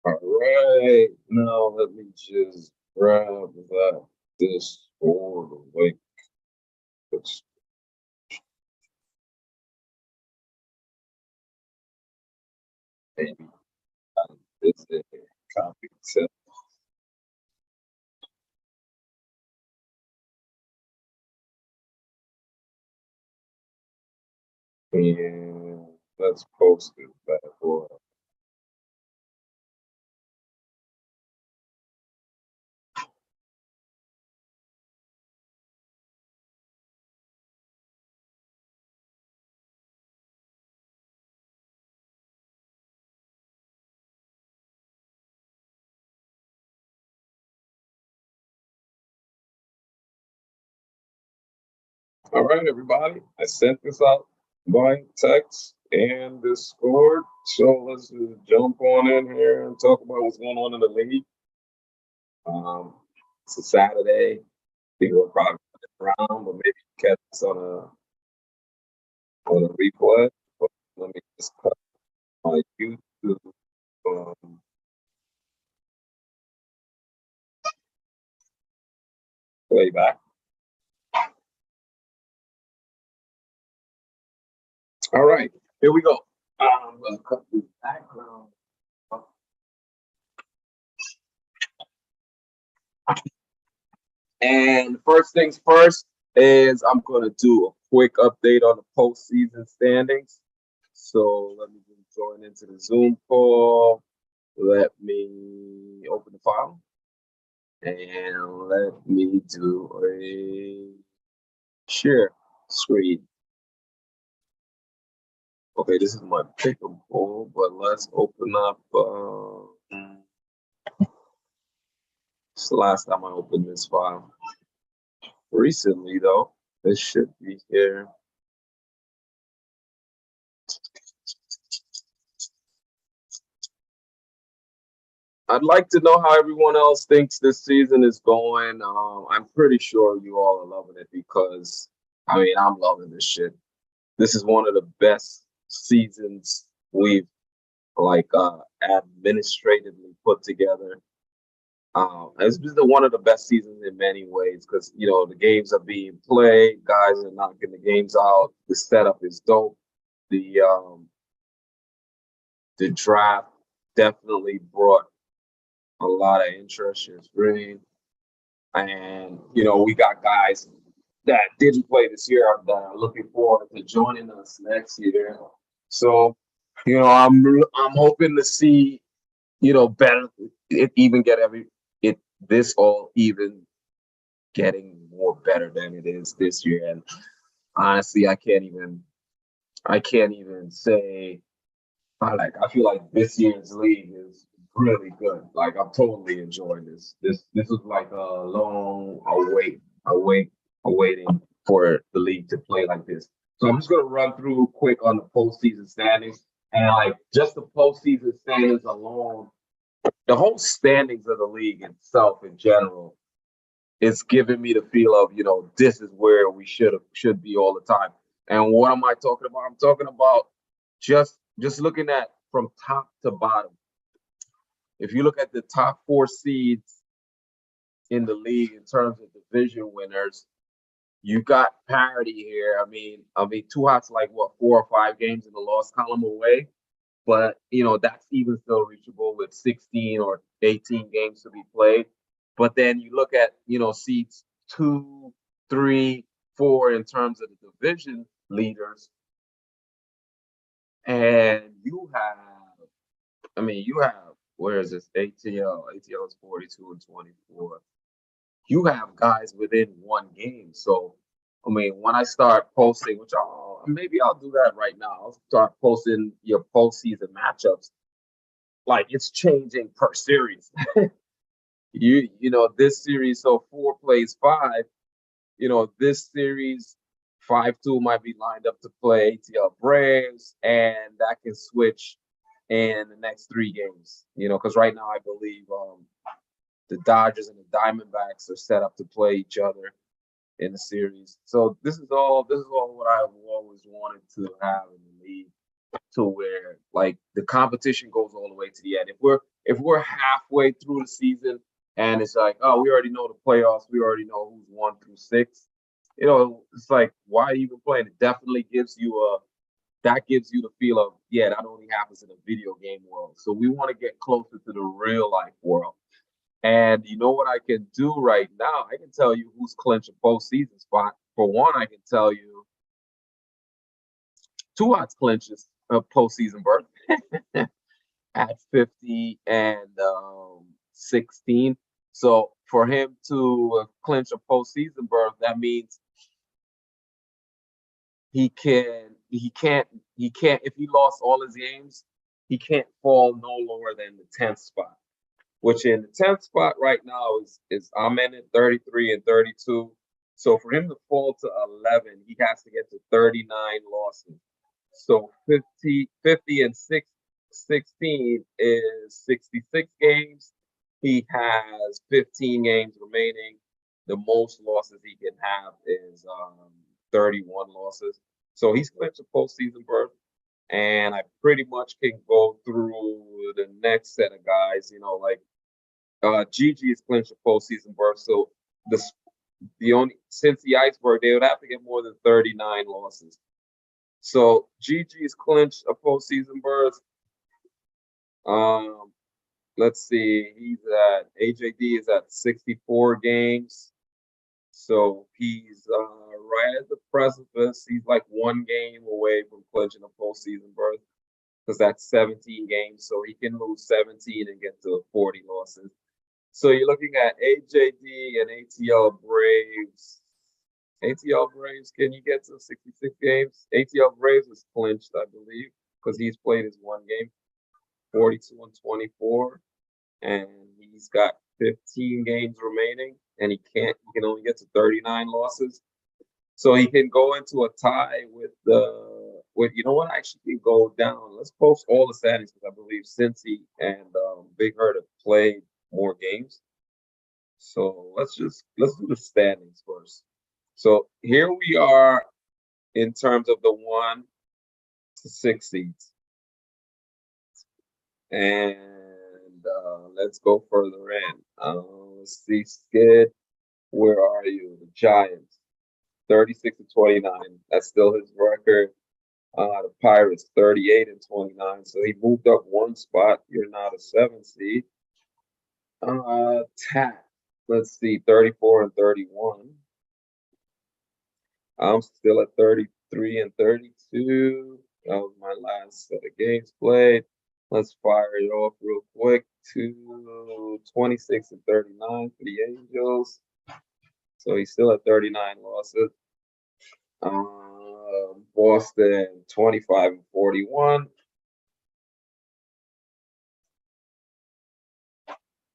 All right, now let me just grab that Discord link. It's maybe it's a copy set. And let's post it back for all right, everybody. I sent this out by text and Discord. So let's just jump on in here and talk about what's going on in the league. It's a Saturday. People are probably around, but maybe catch us on a replay. But let me just cut my YouTube um, playback. All right, here we go. I'm gonna cut the background. And first things first is I'm gonna do a quick update on the postseason standings. So let me just join into the Zoom call. Let me open the file and let me do a share screen. Okay, this is my pick'em poll, but let's open up. It's the last time I opened this file. Recently, though, this should be here. I'd like to know how everyone else thinks this season is going. I'm pretty sure you all are loving it because, I mean, I'm loving this shit. This is one of the best seasons we've like administratively put together. It's been one of the best seasons in many ways because the games are being played, guys are knocking the games out. The setup is dope. The draft definitely brought a lot of interest in screen, and we got guys that didn't play this year that are looking forward to joining us next year. So, I'm hoping to see better it even get this all even getting more better than it is this year. And honestly, I can't even say I feel like this year's league is really good. Like I'm totally enjoying this. This was like a long awaiting for the league to play like this. So I'm just gonna run through quick on the postseason standings and like just the postseason standings alone, the whole standings of the league itself in general is giving me the feel of this is where we should be all the time. And what am I talking about? I'm talking about just looking at from top to bottom. If you look at the top four seeds in the league in terms of division winners, you got parity here. I mean, Two Hot's like what 4 or 5 games in the loss column away, but that's even still reachable with 16 or 18 games to be played. But then you look at seeds 2, 3, 4 in terms of the division leaders, and you have where is this ATL? ATL is 42 and 24. You have guys within one game. So I mean, when I start posting, which maybe I'll do that right now. I'll start posting your postseason matchups. Like it's changing per series. This series, so 4 plays 5. This series 5-2 might be lined up to play ATL Braves, and that can switch in the next 3 games. Because right now I believe the Dodgers and the Diamondbacks are set up to play each other in the series. So this is all what I've always wanted to have in the league, to where like the competition goes all the way to the end. if we're halfway through the season and it's like, oh, we already know the playoffs, we already know who's 1 through 6. It's like, why even playing? It definitely gives you the feel of, yeah, that only happens in a video game world. So we want to get closer to the real life world. And you know what I can do right now? I can tell you who's clinching postseason spot. For one, I can tell you two odds clinches of postseason berth at 50 and 16. So for him to clinch a postseason berth, that means he can't if he lost all his games, he can't fall no lower than the 10th spot, which in the 10th spot right now is Amen at 33 and 32. So for him to fall to 11, he has to get to 39 losses. So 50 and 16 is 66 games. He has 15 games remaining. The most losses he can have is 31 losses. So he's clinched a postseason berth. And I pretty much can go through the next set of guys, like Gigi is clinched a postseason berth. So the only since the Iceberg, they would have to get more than 39 losses. So Gigi's clinched a postseason berth. Let's see, he's at AJD is at 64 games. So he's right at the precipice. He's like one game away from clinching a postseason berth because that's 17 games. So he can lose 17 and get to 40 losses. So you're looking at AJD and ATL Braves. ATL Braves, can you get to 66 games? ATL Braves is clinched, I believe, because he's played his one game, 42 and 24, and he's got 15 games remaining, and he can only get to 39 losses. So he can go into a tie with you know what? I actually can go down. Let's post all the standings because I believe Cincy and Big Hurt have played more games. So let's do the standings first. So here we are in terms of the 1 to 6 seeds. And let's go further in. Let's see, Skid, where are you? The Giants, 36 and 29. That's still his record. The Pirates, 38 and 29. So he moved up one spot. You're now the 7th seed. Tat, let's see, 34 and 31. I'm still at 33 and 32. That was my last set of games played. Let's fire it off real quick to 26 and 39 for the Angels. So he's still at 39 losses. Boston, 25 and 41.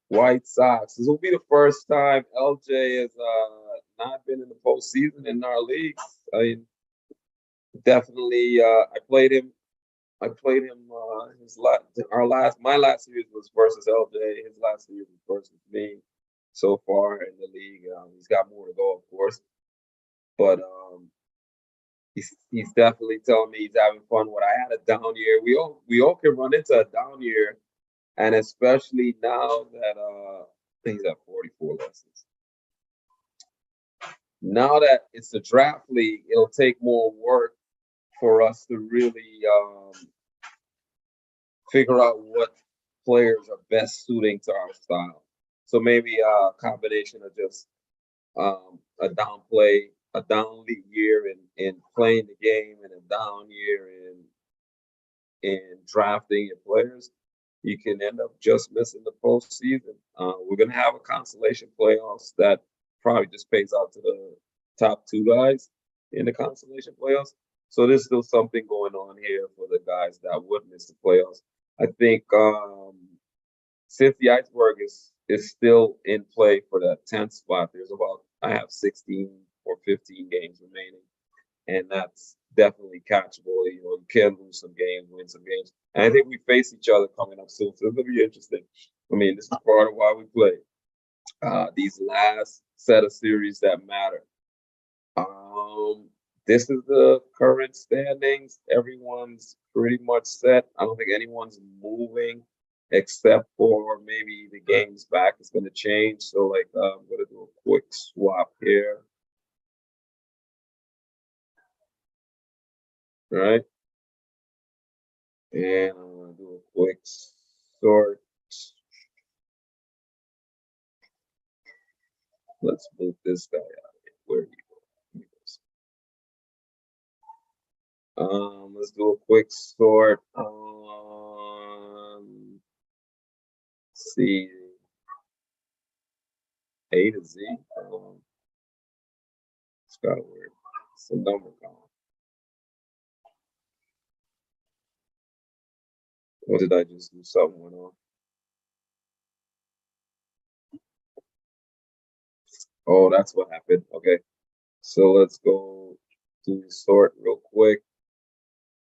White Sox. This will be the first time LJ has not been in the postseason in our leagues. I mean, definitely, I played him. My last series was versus LJ. His last series was versus me. So far in the league, he's got more to go, of course. But he's definitely telling me he's having fun. When I had a down year, we all can run into a down year, and especially now that he's at 44 lessons. Now that it's the draft league, it'll take more work for us to really figure out what players are best suiting to our style. So maybe a combination of just a down league year in playing the game, and a down year in drafting your players. You can end up just missing the postseason. We're gonna have a consolation playoffs that probably just pays out to the top 2 guys in the consolation playoffs. So there's still something going on here for the guys that would miss the playoffs. I think since the Iceberg is still in play for that 10th spot, I have 16 or 15 games remaining, and that's definitely catchable. You can lose some games, win some games, and I think we face each other coming up soon, so it's gonna be interesting. I mean, this is part of why we play these last set of series that matter. This is the current standings. Everyone's pretty much set. I don't think anyone's moving except for maybe the games back is going to change. So like I'm going to do a quick swap here. Right? And I'm going to do a quick sort. Let's move this guy out of here. Where are you going? Let's do a quick sort on see A to Z. It's kind of weird. It's a number column. What did I just do? Something went on. Oh, that's what happened. Okay. So let's go do the sort real quick.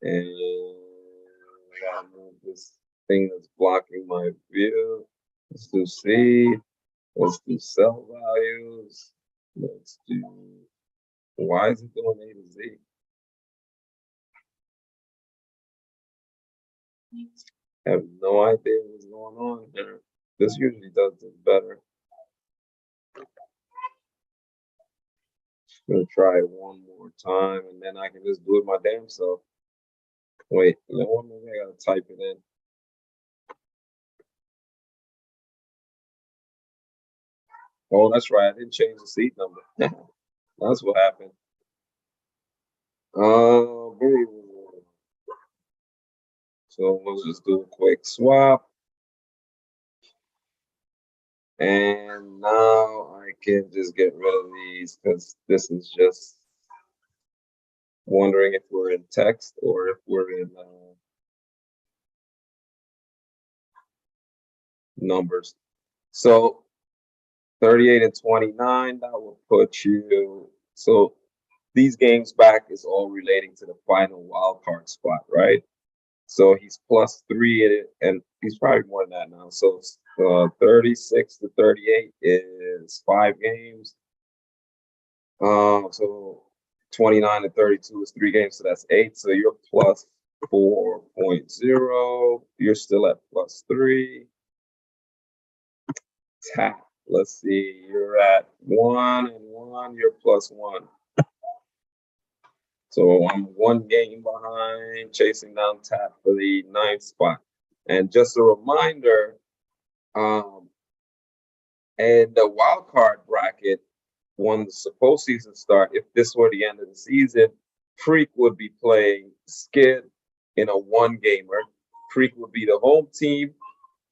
And I gotta move this thing that's blocking my view. Let's do C. Let's do cell values. Let's do, why is it doing A to Z? I have no idea what's going on here. This usually does this better. I'm gonna try it one more time and then I can just do it my damn self. Wait, you know what? Maybe I gotta type it in. Oh, that's right. I didn't change the seat number. That's what happened. So let's just do a quick swap. And now I can just get rid of these because this is just wondering if we're in text or if we're in numbers. So 38 and 29, that will put you. So these games back is all relating to the final wild card spot, right? So he's +3 in it, and he's probably more than that now. So 36 to 38 is 5 games. So 29 to 32 is 3 games, so that's 8. So you're plus 4.0. You're still at +3. Tap. Let's see. You're at 1 and 1. You're +1. So I'm 1 game behind, chasing down Tap for the 9th spot. And just a reminder, and the wild card bracket, when the postseason start, if this were the end of the season, Freak would be playing Skid in a 1-gamer. Freak would be the home team,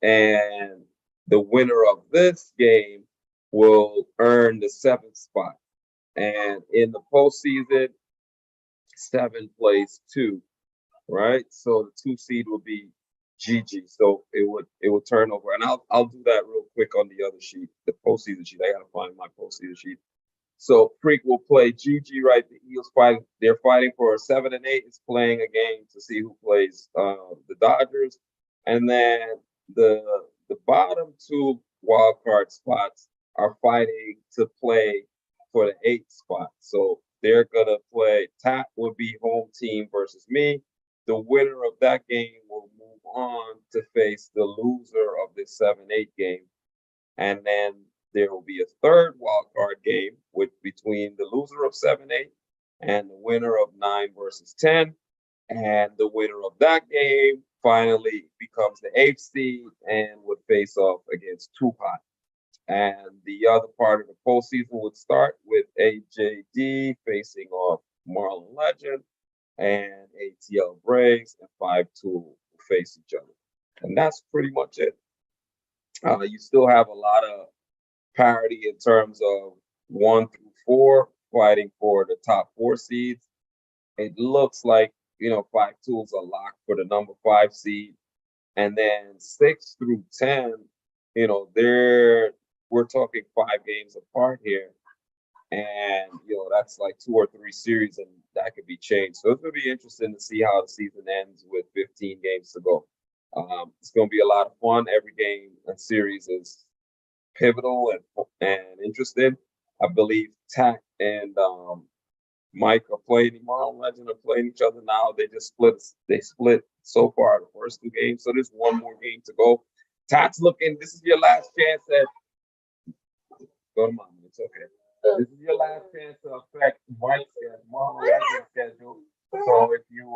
and the winner of this game will earn the 7th spot. And in the postseason, 7 plays 2, right? So the 2 seed will be GG. So it would turn over, and I'll do that real quick on the other sheet, the postseason sheet. I gotta find my postseason sheet. So Freak will play GG, right? The Eagles fighting. They're fighting for a 7 and 8. Is playing a game to see who plays the Dodgers, and then the bottom 2 wild card spots are fighting to play for the 8th spot. So they're gonna play. Tap will be home team versus me. The winner of that game will move on to face the loser of the 7-8 game, and then there will be a 3rd wild card game with between the loser of 7-8 and the winner of 9 versus 10. And the winner of that game finally becomes the 8th seed and would face off against Tupac. And the other part of the postseason would start with AJD facing off Marlon Legend, and ATL Braves and 5-2 will face each other. And that's pretty much it. You still have a lot of parity in terms of 1 through 4 fighting for the top 4 seeds. It looks like 5-2 is a lock for the number 5 seed, and then 6 through 10, we're talking 5 games apart here, and that's like 2 or 3 series, and that could be changed. So it's gonna be interesting to see how the season ends with 15 games to go. It's gonna be a lot of fun. Every game and series is pivotal and interesting. I believe Tack and Mike are playing. Marlon Legend are playing each other now. They just split. They split so far the first 2 games, so there's one more game to go. Tat's looking. This is your last chance at. Go to mom. It's okay. This is your last chance to affect Mike's schedule. So if you're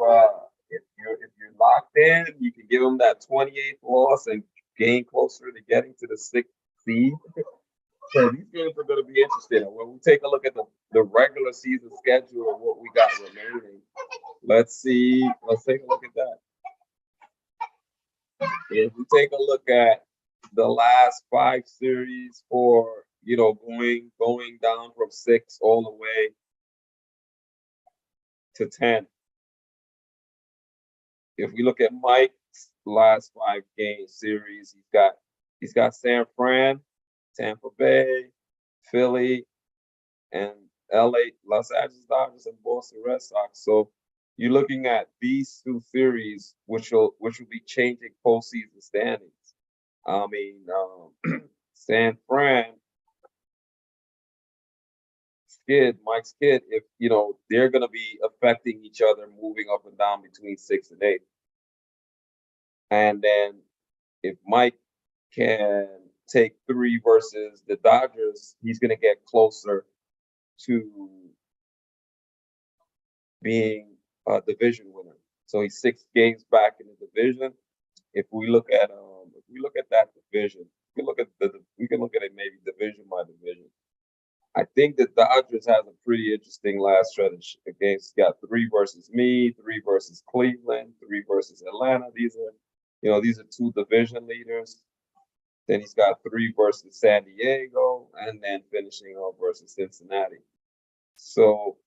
locked in, you can give him that 28th loss and gain closer to getting to the sixth seed. So these games are going to be interesting. When we take a look at the regular season schedule and what we got remaining, let's see. Let's take a look at that. If we take a look at the last 5 series for going down from 6 all the way to 10. If we look at Mike's last 5 game series, he's got San Fran, Tampa Bay, Philly, and LA, Los Angeles Dodgers, and Boston Red Sox. So you're looking at these 2 series, which will be changing postseason standings. I mean, San Fran, Mike's kid, if they're going to be affecting each other, moving up and down between 6 and 8. And then if Mike can take 3 versus the Dodgers, he's going to get closer to being a division winner. So he's 6 games back in the division. If we look at that division, we can look at it maybe division by division. I think the Dodgers has a pretty interesting last stretch against. Got 3 versus me, 3 versus Cleveland, 3 versus Atlanta. These are 2 division leaders. Then he's got 3 versus San Diego, and then finishing off versus Cincinnati. So,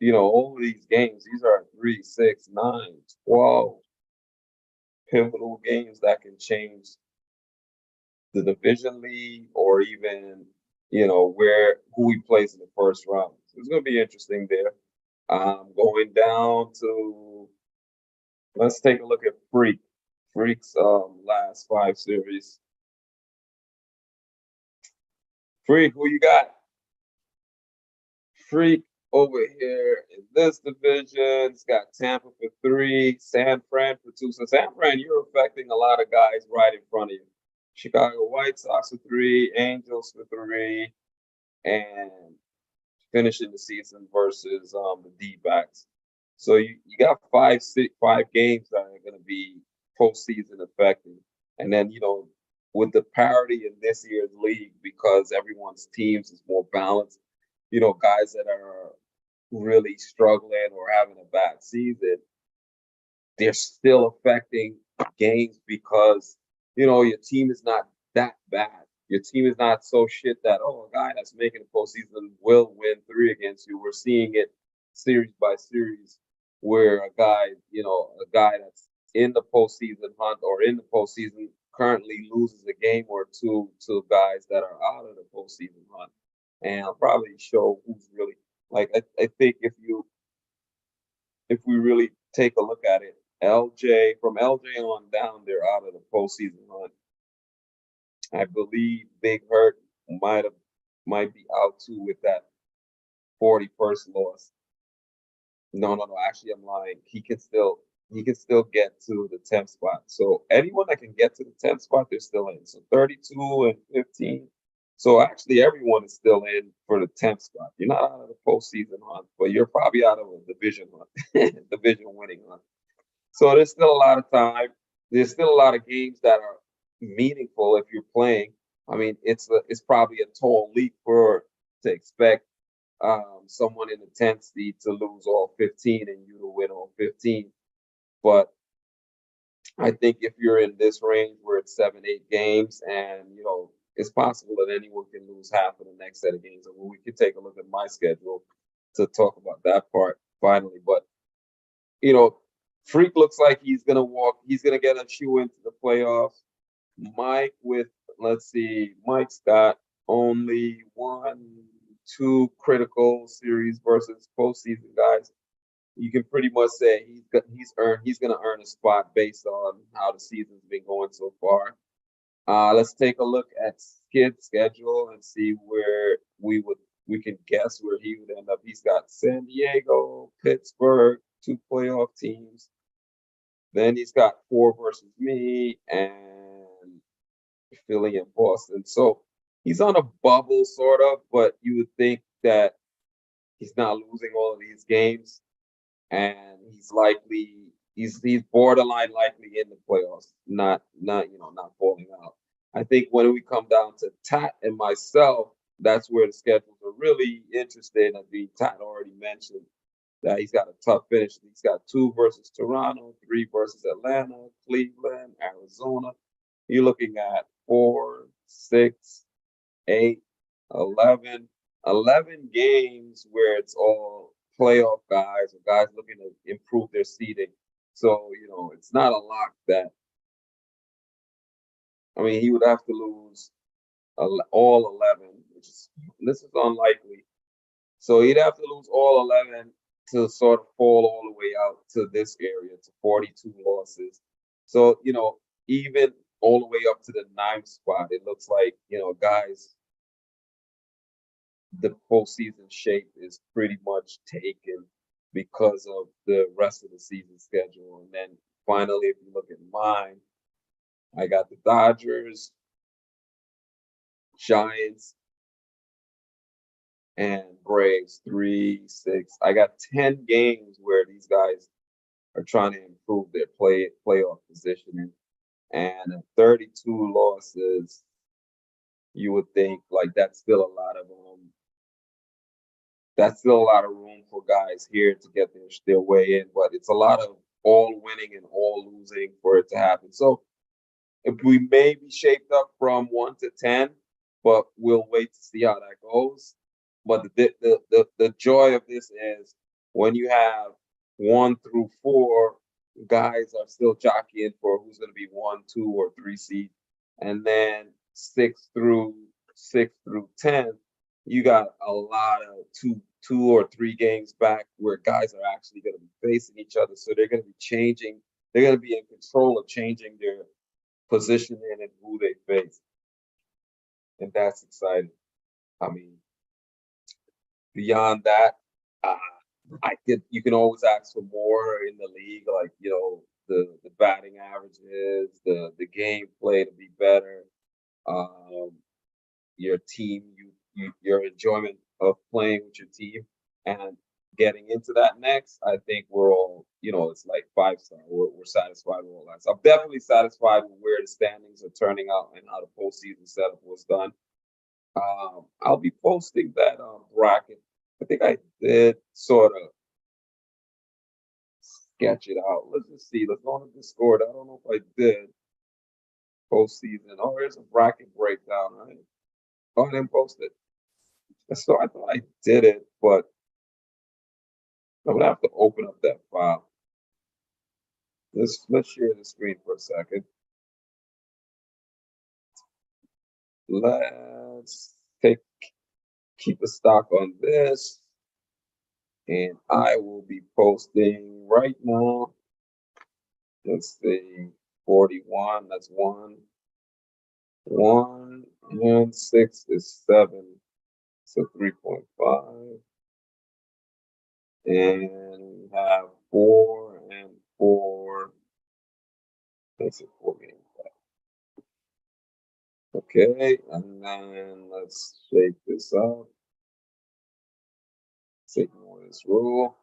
all of these games, these are 3, 6, 9, 12 pivotal games that can change the division lead, or even who he plays in the first round. So it's going to be interesting there. Going down to, let's take a look at Freak's last 5 series. Freak, who you got? Freak over here in this division. It's got Tampa for 3, San Fran for 2. So San Fran, you're affecting a lot of guys right in front of you. Chicago White Sox for 3, Angels for 3, and finishing the season versus the D-backs. So you got 5 games that are going to be postseason affecting. And then, with the parity in this year's league, because everyone's teams is more balanced, guys that are really struggling or having a bad season, they're still affecting games because, your team is not that bad. Your team is not so shit that, a guy that's making the postseason will win 3 against you. We're seeing it series by series where a guy that's in the postseason hunt or in the postseason currently loses a game or 2 to guys that are out of the postseason hunt. And I'll probably show who's really I think if we really take a look at it, from LJ on down, they're out of the postseason hunt. I believe Big Hurt might be out too with that 41st loss. No. Actually, I'm lying. He can still get to the 10th spot. So anyone that can get to the 10th spot, they're still in. So 32 and 15. So actually, everyone is still in for the 10th spot. You're not out of the postseason hunt, but you're probably out of a division hunt, division winning hunt. So there's still a lot of time. There's still a lot of games that are meaningful if you're playing. I mean, it's probably a tall leap to expect someone in the 10th seed to lose all 15 and you to win all 15. But I think if you're in this range where it's 7, 8 games, and it's possible that anyone can lose half of the next set of games. And we can take a look at my schedule to talk about that part finally. But Freak looks like he's gonna get a shoe into the playoffs. Mike Mike's got only 1, 2 critical series versus postseason guys. You can pretty much say he's gonna earn a spot based on how the season's been going so far. Let's take a look at Skid's schedule and see where we can guess where he would end up. He's got San Diego, Pittsburgh, 2 playoff teams. Then he's got 4 versus me and Philly and Boston. So he's on a bubble, sort of, but you would think that he's not losing all of these games, and he's borderline likely in the playoffs, not falling out. I think when we come down to Tat and myself, that's where the schedules are really interesting. I mean, Tat already mentioned that he's got a tough finish. He's got 2 versus Toronto, 3 versus Atlanta, Cleveland, Arizona. You're looking at 4, 6, 8, 11, 11 games where it's all playoff guys or guys looking to improve their seeding. So, it's not a lock that, I mean, he would have to lose all 11, this is unlikely. So he'd have to lose all 11 to sort of fall all the way out to this area to 42 losses. So, even all the way up to the 9th spot, it looks like, guys, the postseason shape is pretty much taken because of the rest of the season schedule. And then finally, if you look at mine, I got the Dodgers, Giants, and Braves 3, 6. I got 10 games where these guys are trying to improve their playoff positioning. And at 32 losses, you would think like that's still a lot of room for guys here to get their way in, but it's a lot of all winning and all losing for it to happen. So if we may be shaped up from 1 to 10, but we'll wait to see how that goes. But the joy of this is when you have 1 through 4, guys are still jockeying for who's going to be 1, 2, or 3 seed, and then 6 through 10, you got a lot of two or 3 games back where guys are actually going to be facing each other. So they're going to be changing. They're going to be in control of changing their position and who they face, and that's exciting. I mean, beyond that, uh, you can always ask for more in the league, like the batting averages, the gameplay to be better, um, your team, your enjoyment of playing with your team, and getting into that next. I think we're all, it's like 5-star. We're satisfied with all that. So I'm definitely satisfied with where the standings are turning out and how the postseason setup was done. I'll be posting that bracket. I think I did sort of sketch it out. Let's just see. Let's go on the Discord. I don't know if I did postseason. Oh, here's a bracket breakdown, right? Oh, I didn't post it. So I thought I did it, but I'm gonna have to open up that file. Let's share the screen for a second. Let's keep a stock on this, and I will be posting right now. Let's see, 41. That's 1. 1 and 6 is 7. So 3.5. And we have 4 and 4. That's a 4 game. Okay, and then let's shake this up. Let's ignore this rule.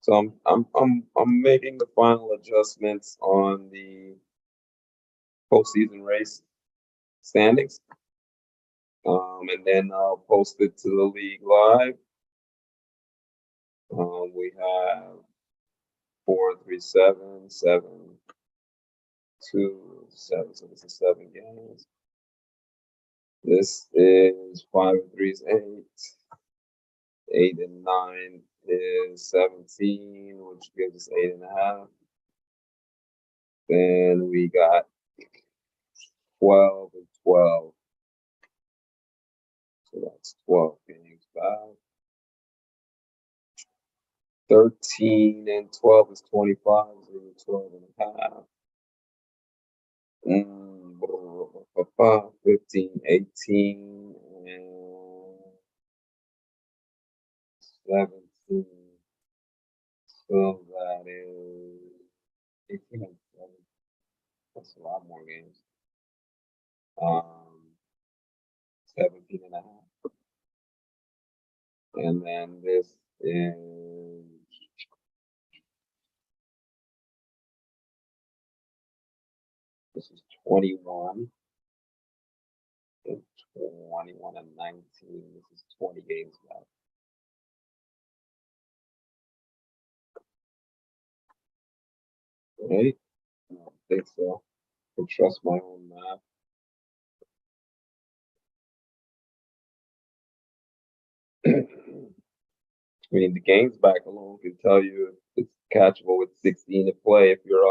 So I'm making the final adjustments on the postseason race standings. And then I'll post it to the league live. We have 4, 3, 7, 7, 2, 7. So this is 7 games. This is 5 and 3 is 8. 8 and 9 is 17, which gives us 8.5. Then we got 12 and 12. So that's 12 games back. 13 and 12 is 25, so 12 and a half. 15, 18, and 17. So that is 18 and 7. That's a lot more games. Um, 17 and a half. And then this is 21 and 21 and 19. This is 20 games left. Right? I don't think so. I can trust my own math. I mean, the games back alone can tell you it's catchable with 16 to play. If you're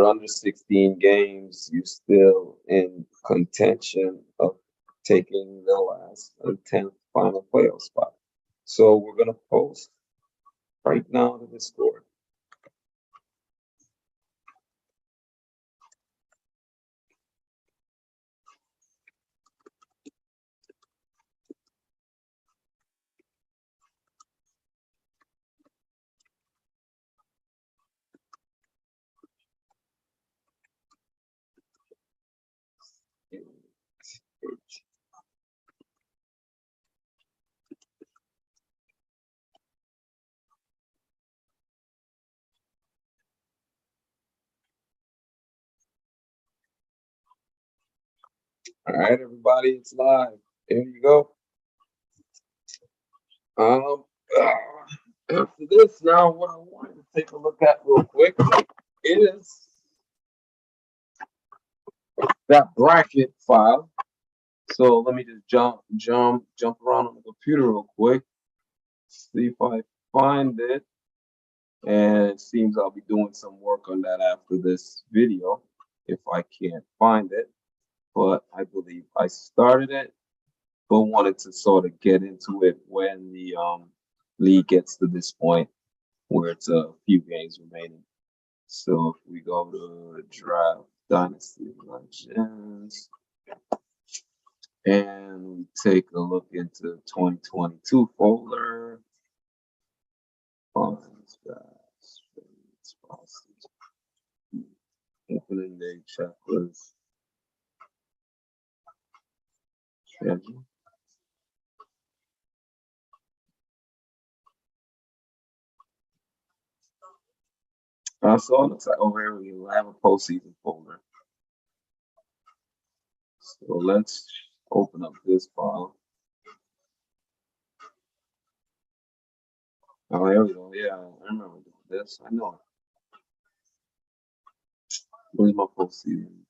under 16 games, you're still in contention of taking the last 10th final playoff spot. So we're gonna post right now to Discord. All right, everybody, it's live. Here you go. Um, after this, now what I wanted to take a look at real quick is that bracket file. So let me just jump around on the computer real quick, see if I find it. And it seems I'll be doing some work on that after this video if I can't find it. But I believe I started it, but wanted to sort of get into it when the league gets to this point where it's a few games remaining. So if we go to draft Dynasty Legends and we take a look into 2022 folder, opening day checklist schedule. So it looks like over here we have a postseason folder. So let's open up this file. Oh, here we go. Yeah, I remember doing this. I know it. Where's my postseason?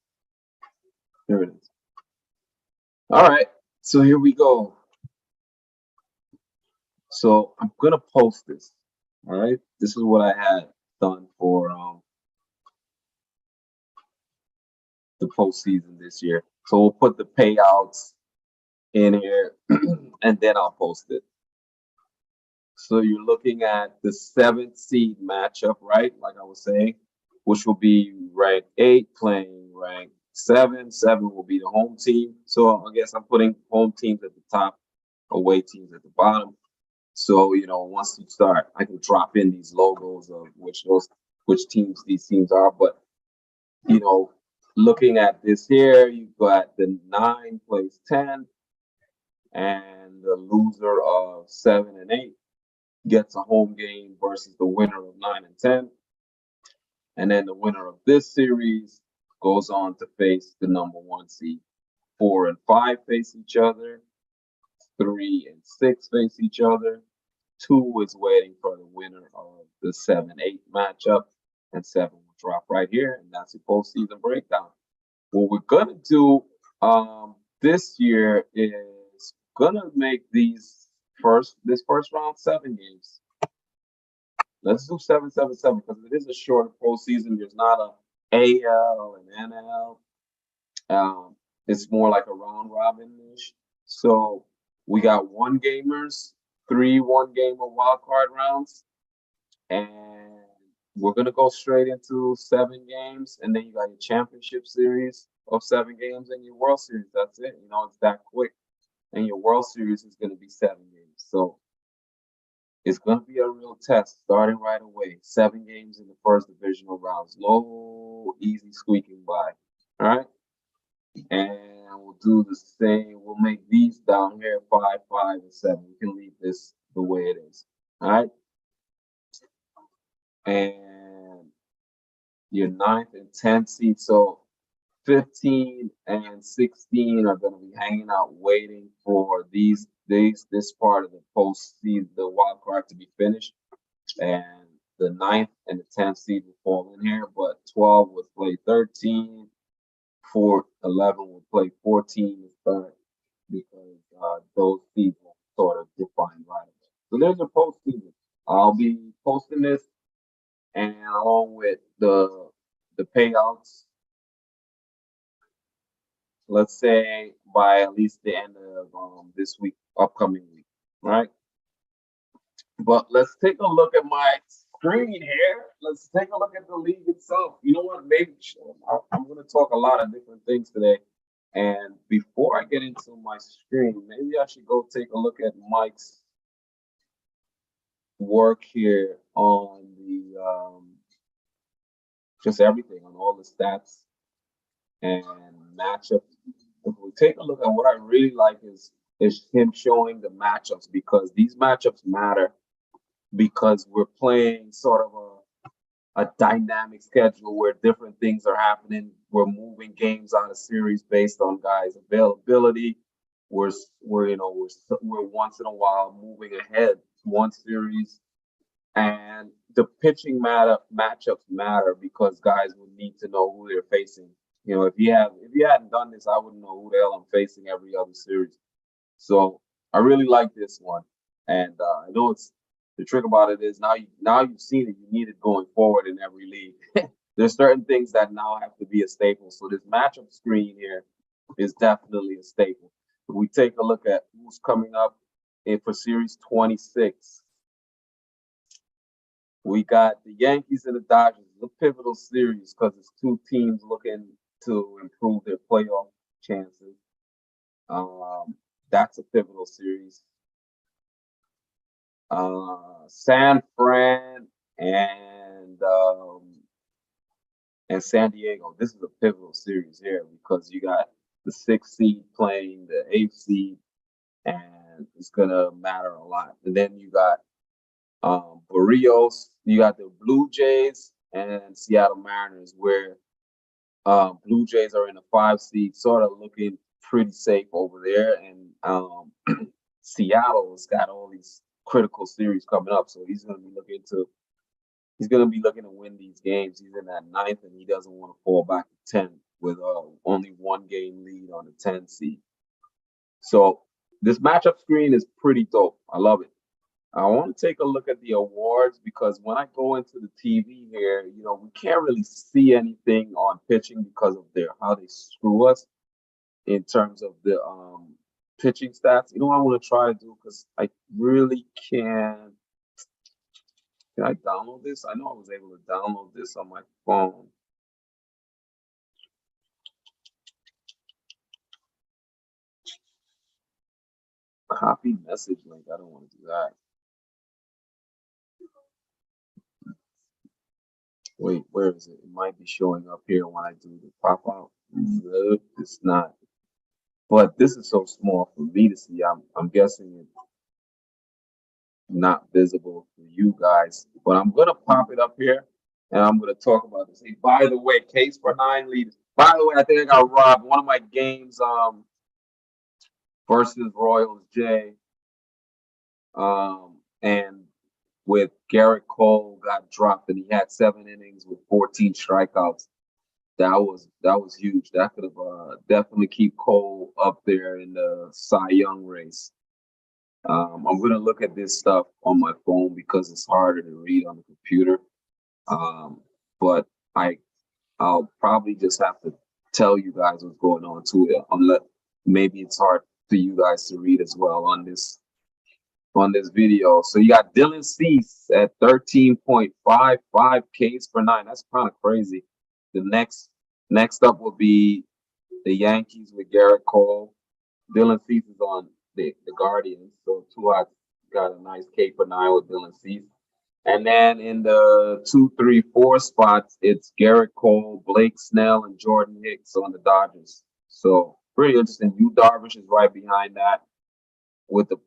There it is. All right, so here we go. So I'm gonna post this. All right, this is what I had done for the postseason this year. So we'll put the payouts in here, and then I'll post it. So you're looking at the 7th seed matchup, right? Like I was saying, which will be ranked 8 playing ranked 7. 7 will be the home team. So I guess I'm putting home teams at the top, away teams at the bottom. So, you know, once you start, I can drop in these logos of which teams these teams are. But, you know, looking at this here, you've got the 9 plays 10, and the loser of 7 and 8 gets a home game versus the winner of 9 and 10. And then the winner of this series goes on to face the number 1 seed. 4 and 5 face each other. 3 and 6 face each other. 2 is waiting for the winner of the 7-8 matchup. And 7 will drop right here. And that's the postseason breakdown. What we're going to do this year is going to make this first round 7 games. Let's do 7-7-7 because it is a shorter postseason. There's not a AL and NL. It's more like a round robin-ish. So we got 1 gamers, 3 1-gamer wild card rounds, and we're gonna go straight into 7 games, and then you got your championship series of 7 games and your World Series. That's it. You know, it's that quick. And your World Series is gonna be 7 games. So it's going to be a real test starting right away. 7 games in the first divisional rounds. Low, easy squeaking by. All right. And we'll do the same. We'll make these down here 5, 5, and 7. We can leave this the way it is. All right. And your 9th and 10th seed. So 15 and 16 are going to be hanging out waiting for this part of the postseason, the wild card to be finished. And the 9th and the 10th seed will fall in here, but 12 would play 13, 11 will play 14 and third because those seeds will sort of define right. So there's a postseason. I'll be posting this and along with the payouts, let's say by at least the end of this week, upcoming week, right? But let's take a look at my screen here. Let's take a look at the league itself. You know what? Maybe I'm going to talk a lot of different things today. And before I get into my screen, maybe I should go take a look at Mike's work here on the just everything, on all the stats and matchups. If we take a look at what I really like is him showing the matchups, because these matchups matter, because we're playing sort of a dynamic schedule where different things are happening. We're moving games out of series based on guys' availability. We're once in a while moving ahead one series, and the pitching matchups matter because guys would need to know who they're facing. You know, if you hadn't done this, I wouldn't know who the hell I'm facing every other series. So I really like this one, and I know it's the trick about it is now you've seen it, you need it going forward in every league. There's certain things that now have to be a staple. So this matchup screen here is definitely a staple. If we take a look at who's coming up for Series 26, we got the Yankees and the Dodgers. It's a pivotal series because it's two teams looking to improve their playoff chances. That's a pivotal series. San Fran and San Diego. This is a pivotal series here because you got the 6th seed playing the 8th seed, and it's gonna matter a lot. And then you got Barrios. You got the Blue Jays and Seattle Mariners, where Blue Jays are in the 5 seed, sort of looking pretty safe over there, and Seattle's got all these critical series coming up, so he's gonna be looking to win these games. He's in that 9th, and he doesn't want to fall back to 10 with only 1 game lead on the 10 seed. So this matchup screen is pretty dope. I love it. I want to take a look at the awards because when I go into the TV here, you know, we can't really see anything on pitching because of how they screw us in terms of the pitching stats. You know what I want to try to do, because I really can. Can I download this? I know I was able to download this on my phone. Copy message link. I don't want to do that. Wait, where is it? It might be showing up here when I do the pop out. Nope, it's not. But this is so small for me to see. I'm guessing it's not visible for you guys. But I'm gonna pop it up here and I'm gonna talk about this. Hey, by the way, case for 9 leaders. By the way, I think I got robbed. One of my games versus Royals J. And with Garrett Cole got dropped and he had 7 innings with 14 strikeouts. That was huge. That could have definitely keep Cole up there in the Cy Young race. I'm gonna look at this stuff on my phone because it's harder to read on the computer. But I'll probably just have to tell you guys what's going on too. Unless maybe it's hard for you guys to read as well on this video. So you got Dylan Cease at 13.55 Ks per 9. That's kind of crazy. The next up will be the Yankees with Garrett Cole. Dylan Cease is on the Guardians, so Tuac got a nice K per 9 with Dylan Cease. And then in the 2, 3, 4 spots, it's Garrett Cole, Blake Snell, and Jordan Hicks on the Dodgers. So pretty interesting. Yu Darvish is right behind that with the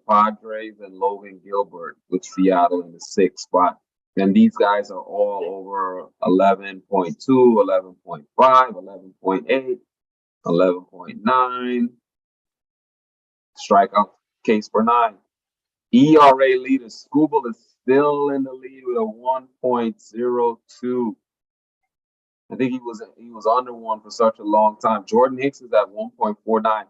Padres and Logan Gilbert with Seattle in the 6th spot. And these guys are all over 11.2, 11.5, 11.8, 11.9. Strikeout case per 9. ERA leader Skubal is still in the lead with a 1.02. I think he was under 1 for such a long time. Jordan Hicks is at 1.49. I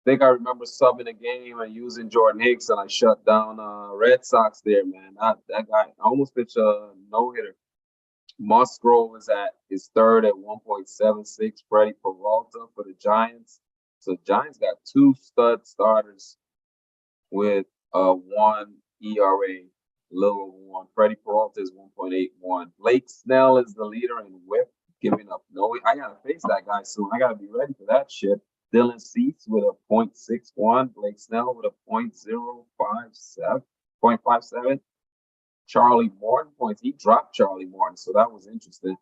think I remember subbing a game and using Jordan Hicks, and I shut down Red Sox there, man. That guy, I almost pitched a no-hitter. Musgrove is third at 1.76. Freddie Peralta for the Giants. So Giants got 2 stud starters with 1 ERA, little over 1. Freddie Peralta is 1.81. Blake Snell is the leader in WHIP, giving up no. I gotta face that guy soon. I gotta be ready for that shit. Dylan Cease with a 0.61. Blake Snell with a 0.57. Charlie Morton points. He dropped Charlie Morton, so that was interesting.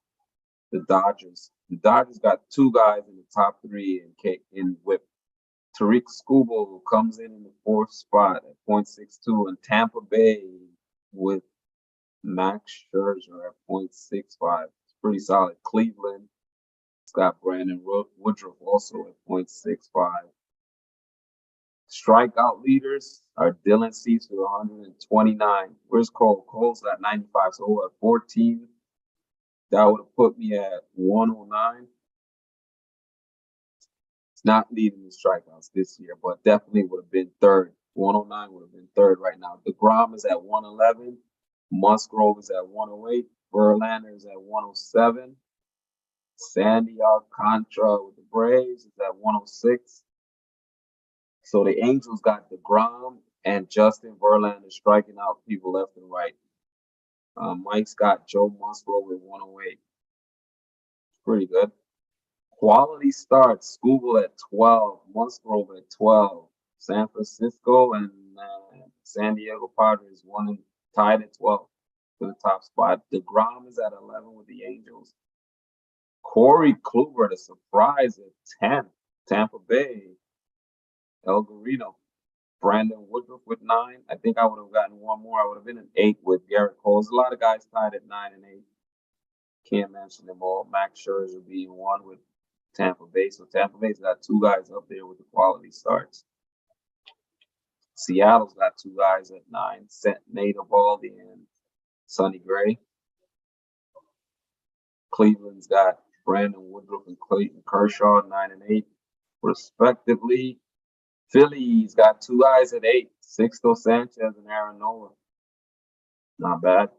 The Dodgers got 2 guys in the top 3 in WHIP. Tariq Skubal comes in the 4th spot at 0.62, and Tampa Bay with Max Scherzer at 0.65. It's pretty solid. Cleveland, it's got Brandon Woodruff also at 0.65. Strikeout leaders are Dylan Cease with 129. Where's Cole? Cole's at 95, so we're at 14. That would have put me at 109. Not leading the strikeouts this year, but definitely would have been third. 109 would have been third right now. DeGrom is at 111. Musgrove is at 108. Verlander is at 107. Sandy Alcantara with the Braves is at 106. So the Angels got DeGrom and Justin Verlander striking out people left and right. Mike's got Joe Musgrove at 108. Pretty good. Quality starts. Skubal at 12. Musgrove at 12. San Francisco and San Diego Padres tied at 12 for the top spot. DeGrom is at 11 with the Angels. Corey Kluber, the surprise, at 10. Tampa Bay. El Garino. Brandon Woodruff with 9. I think I would have gotten one more. I would have been an 8 with Garrett Cole. There's a lot of guys tied at 9 and 8. Can't mention them all. Max Scherzer being 1 with Tampa Bay. So Tampa Bay's got 2 guys up there with the quality starts. Seattle's got 2 guys at 9. Nate Eovaldi and Sonny Gray. Cleveland's got Brandon Woodruff and Clayton Kershaw, 9 and 8, respectively. Philly's got 2 guys at 8. Sixto Sanchez and Aaron Nola. Not bad.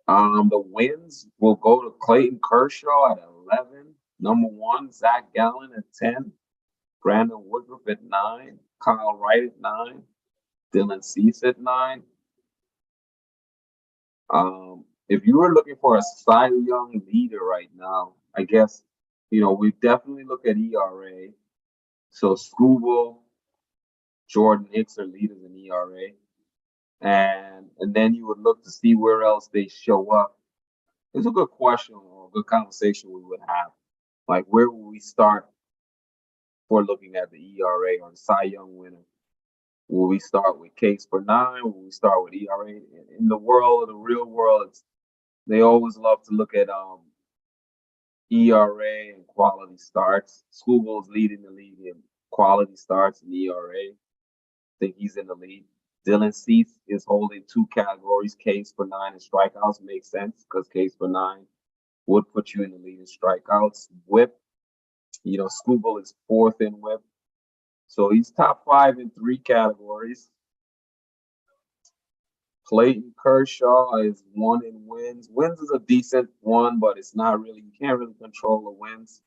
The wins will go to Clayton Kershaw at 11. Number 1, Zach Gallen at 10. Brandon Woodruff at 9. Kyle Wright at 9. Dylan Cease at 9. If you were looking for a Cy Young leader right now, I guess, we definitely look at ERA. So Skubal, Jordan Hicks are leaders in ERA. And then you would look to see where else they show up. It's a good question or a good conversation we would have. Like, where will we start for looking at the ERA or the Cy Young winner? Will we start with case per 9? Will we start with ERA? In the world, of the real world, they always love to look at ERA and quality starts. Skubal's leading the league in quality starts and ERA. I think he's in the lead. Dylan Cease is holding 2 categories, case per 9 and strikeouts. Makes sense because case per 9 would put you in the lead in strikeouts. WHIP, Skubal is 4th in WHIP. So he's top 5 in 3 categories. Clayton Kershaw is 1 in wins. Wins is a decent one, but it's not really, you can't really control the wins.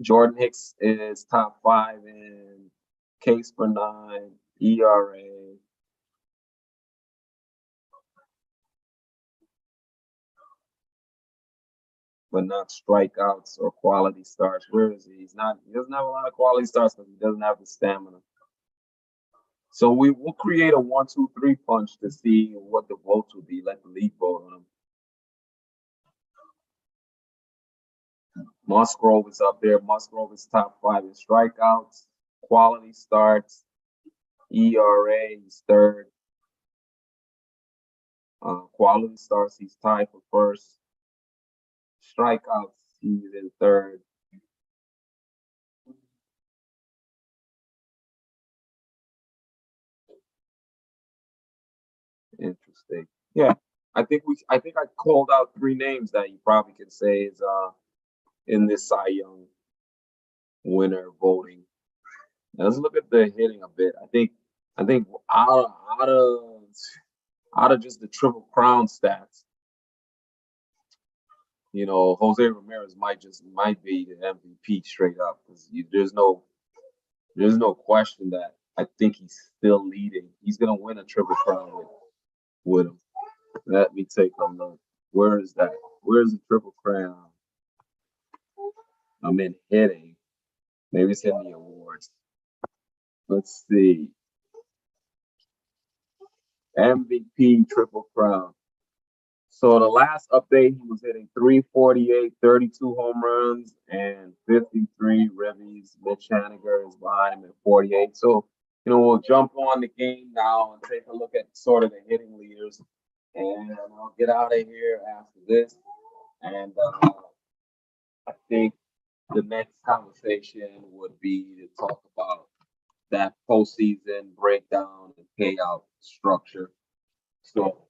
Jordan Hicks is top 5 in case per 9, ERA. But not strikeouts or quality starts. Where is he? He doesn't have a lot of quality starts because he doesn't have the stamina. So we will create a 1, 2, 3 punch to see what the votes will be. Let the league vote on them. Musgrove is up there. Musgrove is top 5 in strikeouts. Quality starts. ERA is third. Quality starts, he's tied for first. Strikeouts, he's in third. Interesting. Yeah, I think I called out 3 names that you probably can say is in this Cy Young winner voting. Now, let's look at the hitting a bit. I think out of just the Triple Crown stats, you know, Jose Ramirez might be the MVP straight up because there's no question that I think he's still leading. He's gonna win a Triple Crown with him. Let me take a look. Where is that? Where's the Triple Crown? I'm in hitting. Maybe it's in the awards. Let's see. MVP Triple Crown. So the last update, he was hitting 348, 32 home runs, and 53 ribbies. Mitch Haniger is behind him at 48. So, you know, we'll jump on the game now and take a look at sort of the hitting leaders. And I'll get out of here after this. And I think the next conversation would be to talk about that postseason breakdown and payout structure. So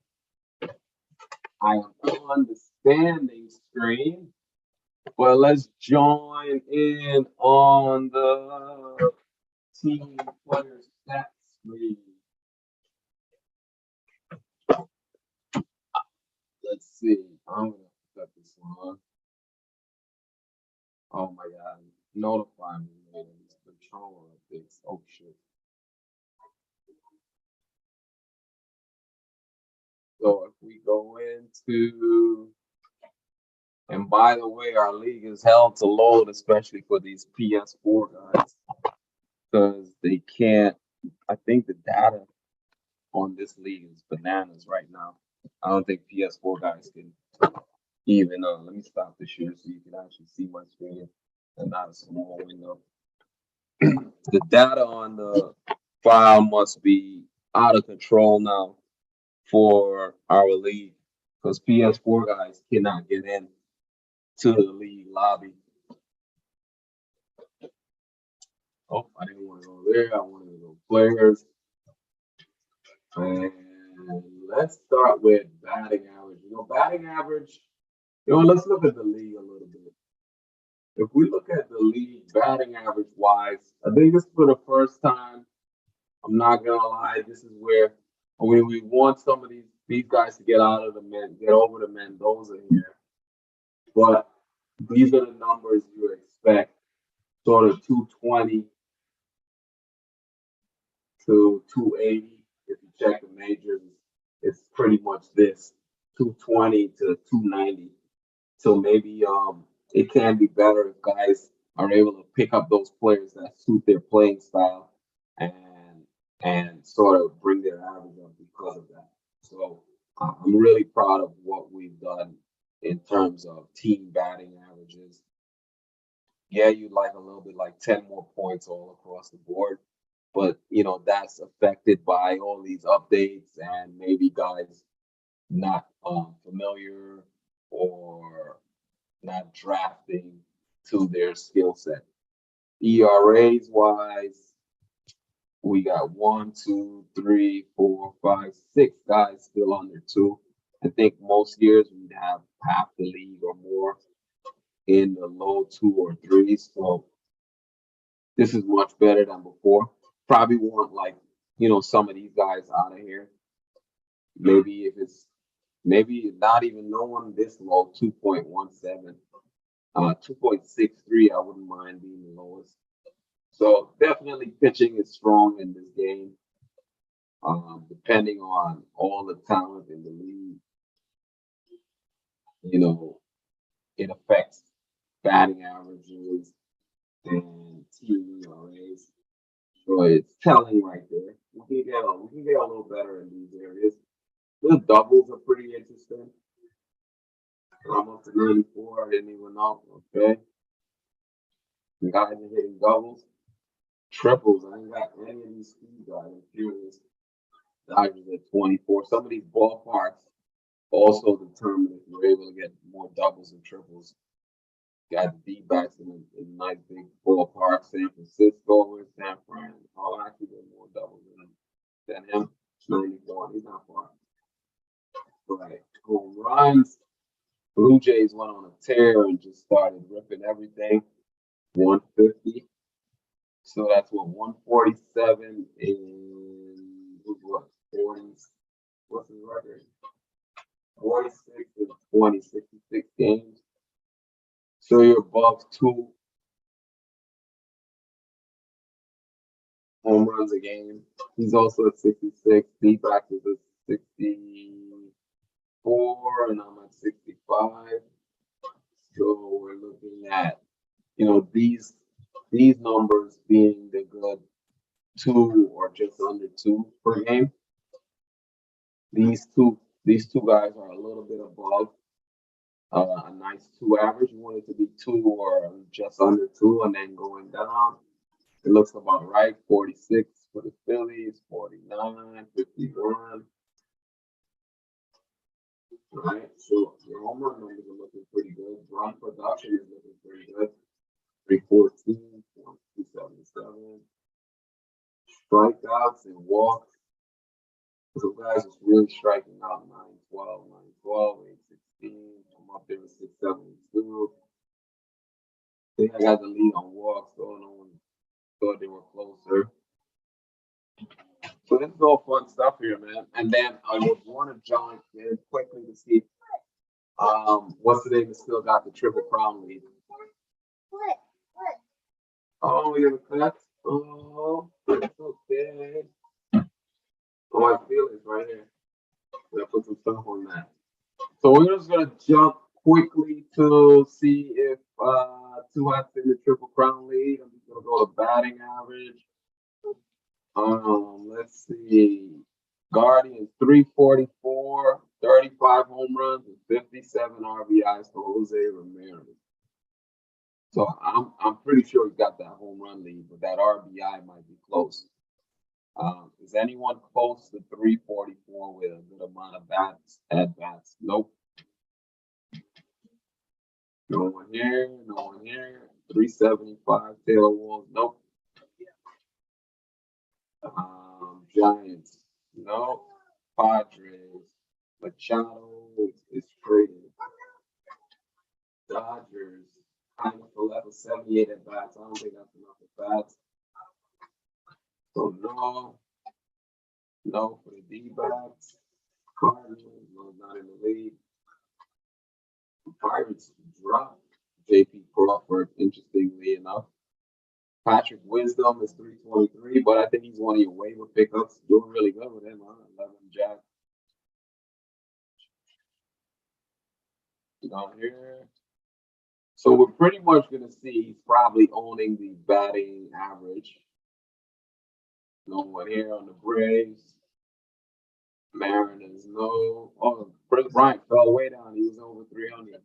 I am on the standing screen, but let's join in on the team player stats screen. Let's see. I'm gonna cut this one. Oh my god. Notify me later. This controller updates. Oh shit. So if we go into, and by the way, our league is held to load, especially for these PS4 guys, because they can't. I think the data on this league is bananas right now. I don't think PS4 guys can even. Let me stop the share so you can actually see my screen and not a small window. The data on the file must be out of control now for our league because PS4 guys cannot get in to the league lobby. Oh, I didn't want to go there. I wanted to go players. And let's start with batting average. You know, batting average, let's look at the league a little bit. If we look at the league batting average wise, I think this is for the first time. I'm not gonna lie, this is where we want some of these guys to get over the Mendoza here. But these are the numbers you expect. Sort of 220 to 280. If you check the majors, it's pretty much this 220 to 290. So maybe it can be better if guys are able to pick up those players that suit their playing style and sort of bring their average up because of that. So I'm really proud of what we've done in terms of team batting averages. Yeah, you'd like a little bit like 10 more points all across the board, but that's affected by all these updates and maybe guys not familiar or not drafting to their skill set. ERAs wise, we got 1, 2, 3, 4, 5, 6 guys still under 2. I think most years we'd have half the league or more in the low 2 or 3s. So this is much better than before. Probably want some of these guys out of here. Maybe if it's not even no one this low, 2.17. 2.63, I wouldn't mind being the lowest. So definitely pitching is strong in this game. Depending on all the talent in the league, it affects batting averages and team ERAs. So it's telling right there. we can get a little better in these areas. The doubles are pretty interesting. I'm up to 94. I didn't even know. Okay. The guys are hitting doubles. Triples. I ain't got any of these speed guys. I'm curious. Dodgers at 24. Some of these ballparks also determine if you're able to get more doubles and triples. Got the D-backs in nice big ballpark. San Francisco and San Fran. Oh, actually, get more doubles than him. 94. He's not far. Right. Home runs. Blue Jays went on a tear and just started ripping everything. 150. So that's what 147 in what 40. What's his record? 46 and 20, 66 games. So you're above 2 home runs a game. He's also at 66. D-back is at 64, and I'm at 65. So we're looking at, these numbers being the good 2 or just under 2 per game. These two guys are a little bit above a nice 2 average. You want it to be 2 or just under 2, and then going down. It looks about right. 46 for the Phillies, 49, 51. Right, so the home run numbers are looking pretty good. Run production is looking pretty good. 314, 277. Strikeouts and walks. So guys is really striking out 912, 912, 816. I'm up there with 672. I think I got the lead on walks, so no one thought they were closer. So this is all fun stuff here, man. And then I would want to jump in quickly to see what's the name that still got the Triple Crown lead. Oh, you're the cut. Oh, it's okay. Oh, I feel it right here. We're gonna put some stuff on that. So we're just gonna jump quickly to see if two has in the Triple Crown lead. I'm just gonna go to batting average. Let's see. Guardians 344, 35 home runs, and 57 RBIs for Jose Ramirez. So I'm pretty sure he got that home run lead, but that RBI might be close. Is anyone close to 344 with a good amount of at bats? Nope. No one here, no one here. 375 Taylor Walls, nope. Giants, no. Padres, Machado is traded. Dodgers, kind of level 78 at bats. I don't think that's enough at bats. So no for the D-backs. Cardinals, no, not in the league. Pirates dropped J.P. Crawford, interestingly enough. Patrick Wisdom is 323, but I think he's one of your waiver pickups. Doing really good with him, huh? 11 Jack. Down here. So we're pretty much going to see he's probably owning the batting average. No one here on the Braves. Mariners, no. Oh, Chris Bryant fell way down. He was over 300.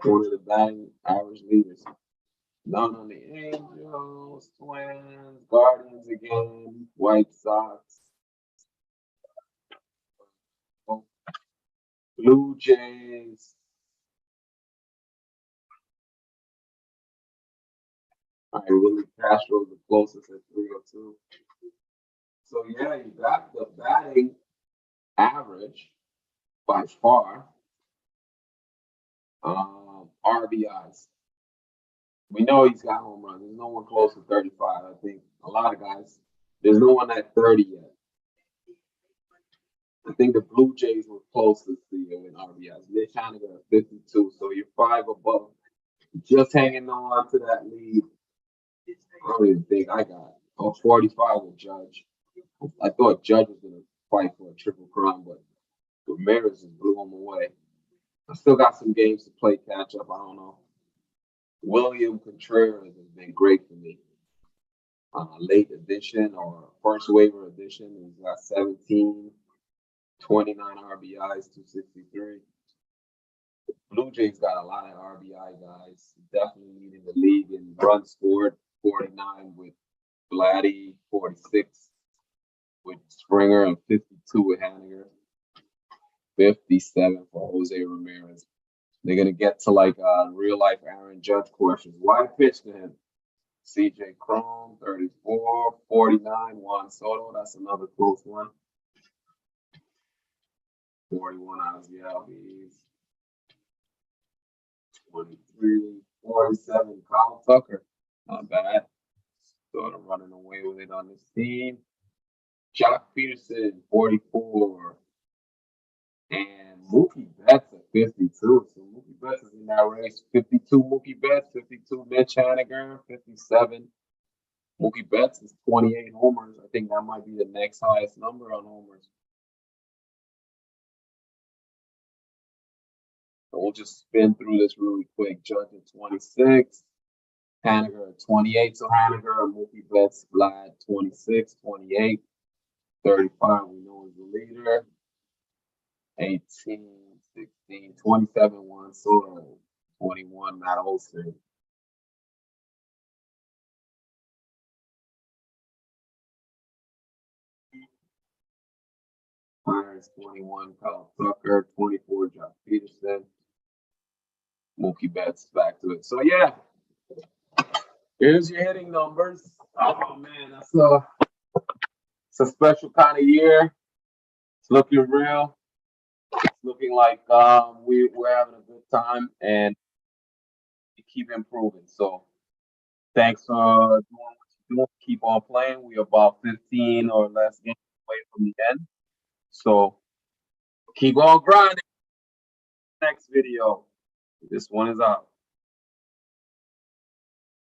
One of the batting average leaders. None on the Angels, Twins, Guardians again, White Sox, Blue Jays. All right, Willie Castro is the closest at 302. So yeah, you got the batting average by far. RBIs. We know he's got home runs. There's no one close to 35. I think a lot of guys. There's no one at 30 yet. I think the Blue Jays were closest to you in RBIs. They're trying to go at 52, so you're 5 above. Just hanging on to that lead. I don't even think I got 45 with Judge. I thought Judge was going to fight for a Triple Crown, but Ramirez just blew him away. I still got some games to play catch up. I don't know. William Contreras has been great for me. late edition or first waiver edition. He's got 17, 29 RBIs, 263. Blue Jays got a lot of RBI guys, definitely leading the league in runs scored, 49 with Vladdy, 46 with Springer, and 52 with Haniger, 57 for Jose Ramirez. They're gonna get to like real life Aaron Judge questions. Why pitch to him? CJ Cron, 34, 49, Juan Soto, that's another close one. 41 Ozzy Albies. 23, 47, Kyle Tucker. Not bad. Sort of running away with it on this team. Jock Peterson, 44. And Mookie Betts at 52. So Mookie Betts is in that race. 52 Mookie Betts, 52 Mitch Haniger, 57. Mookie Betts is 28 homers. I think that might be the next highest number on homers. So we'll just spin through this really quick. Judge at 26. Haniger at 28. So Haniger, Mookie Betts, Vlad 26, 28. 35, we know is the leader. 18, 16, 27, Juan Soto. 21, Matt Olson. Myers, 21, Kyle Tucker. 24, Josh Peterson. Mookie Betts back to it. So, yeah. Here's your hitting numbers. Oh, man, it's a special kind of year. It's looking real. It's looking like we're having a good time and we keep improving. So thanks for doing what you do. Keep on playing. We're about 15 or less games away from the end. So keep on grinding. Next video. This one is out.